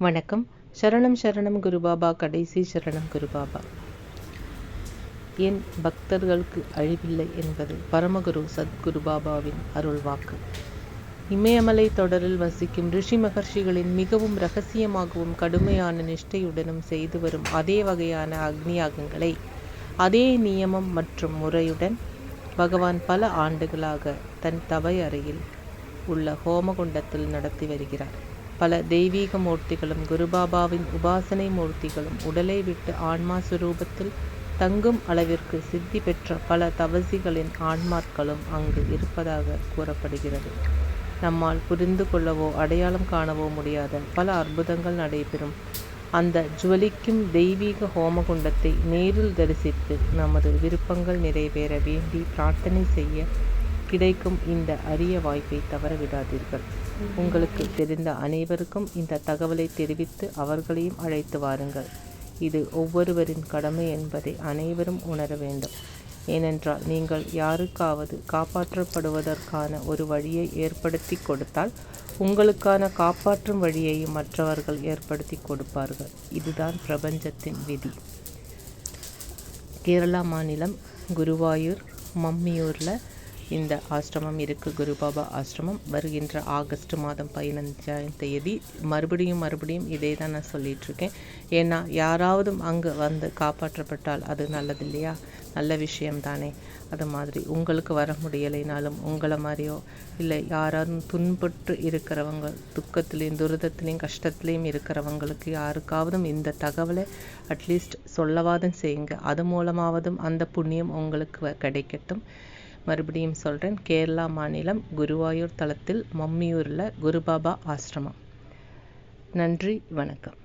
வணக்கம். சரணம் சரணம் குருபாபா. கடைசி சரணம் குருபாபா. என் பக்தர்களுக்கு அழிவில்லை என்பது பரமகுரு சத்குருபாபாவின் அருள் வாக்கு. இமயமலை தொடரில் வசிக்கும் ரிஷி மகர்ஷிகளின் மிகவும் இரகசியமாகவும் கடுமையான நிஷ்டையுடனும் செய்து வரும் அதே வகையான அக்னியாகங்களை அதே நியமம் மற்றும் முறையுடன் பகவான் பல ஆண்டுகளாக தன் தவை அறையில் உள்ள ஹோமகுண்டத்தில் நடத்தி வருகிறார். பல தெய்வீக மூர்த்திகளும் குருபாபாவின் உபாசனை மூர்த்திகளும் உடலை விட்டு ஆன்மா சுரூபத்தில் தங்கும் அளவிற்கு சித்தி பெற்ற பல தவசிகளின் ஆன்மாக்களும் அங்கு இருப்பதாக கூறப்படுகிறது. நம்மால் புரிந்து கொள்ளவோ அடையாளம் காணவோ முடியாத பல அற்புதங்கள் நடைபெறும் அந்த ஜுவலிக்கும் தெய்வீக ஹோமகுண்டத்தை நேரில் தரிசித்து நமது விருப்பங்கள் நிறைவேற வேண்டி பிரார்த்தனை செய்ய கிடைக்கும் இந்த அரிய வாய்ப்பை தவறவிடாதீர்கள். உங்களுக்கு தெரிந்த அனைவருக்கும் இந்த தகவலை தெரிவித்து அவர்களையும் அழைத்து வாருங்கள். இது ஒவ்வொருவரின் கடமை என்பதை அனைவரும் உணர வேண்டும். ஏனென்றால் நீங்கள் யாருக்காவது காப்பாற்றப்படுவதற்கான ஒரு வழியை ஏற்படுத்தி கொடுத்தால் உங்களுக்கான காப்பாற்றும் வழியையும் மற்றவர்கள் ஏற்படுத்தி கொடுப்பார்கள். இதுதான் பிரபஞ்சத்தின் விதி. கேரளா மாநிலம் குருவாயூர் மம்மியூரில் இந்த ஆசிரமம் இருக்குது. குருபாபா ஆசிரமம் வருகின்ற ஆகஸ்ட் மாதம் 15ஆம் தேதி. மறுபடியும் இதே தான் நான் சொல்லிகிட்ருக்கேன். ஏன்னா யாராவது அங்கே வந்து காப்பாற்றப்பட்டால் அது நல்லது இல்லையா? நல்ல விஷயம்தானே. அது மாதிரி உங்களுக்கு வர முடியலைனாலும் உங்களை மாதிரியோ இல்லை யாராவது துன்புற்று இருக்கிறவங்க, துக்கத்துலேயும் துரிதத்துலேயும் கஷ்டத்துலேயும் இருக்கிறவங்களுக்கு யாருக்காவதும் இந்த தகவலை அட்லீஸ்ட் சொல்லவாதும் செய்யுங்க. அது மூலமாவதும் அந்த புண்ணியம் உங்களுக்கு கிடைக்கட்டும். மறுபடியும் சொல்கிறேன். கேரளா மாநிலம் குருவாயூர் தலத்தில் மம்மியூரில் குருபாபா ஆசிரமம். நன்றி, வணக்கம்.